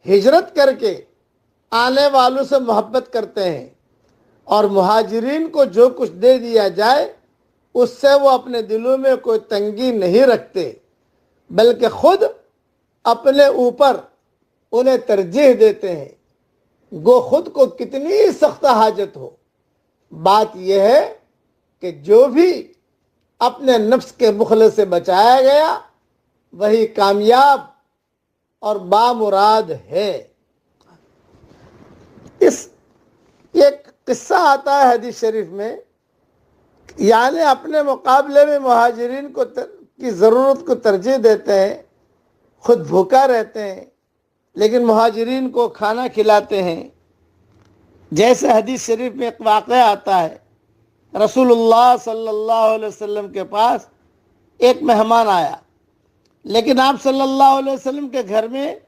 ہجرت کر کے آنے والوں سے محبت کرتے ہیں، اور مہاجرین کو جو کچھ دے دیا جائے اس سے وہ اپنے دلوں میں کوئی تنگی نہیں رکھتے، بلکہ خود اپنے اوپر انہیں ترجیح دیتے ہیں، گو خود کو کتنی سخت حاجت ہو۔ بات یہ ہے کہ جو بھی اپنے نفس کے بخل سے بچایا گیا وہی کامیاب اور بامراد ہے۔ ایک قصہ آتا ہے حدیث شریف میں، یعنی اپنے مقابلے میں مہاجرین کی ضرورت کو ترجیح دیتے ہیں، خود بھوکا رہتے ہیں لیکن مہاجرین کو کھانا کھلاتے ہیں۔ جیسے حدیث شریف میں ایک واقعہ آتا ہے، رسول اللہ صلی اللہ علیہ وسلم کے پاس ایک مہمان آیا، لیکن آپ صلی اللہ علیہ وسلم کے گھر میں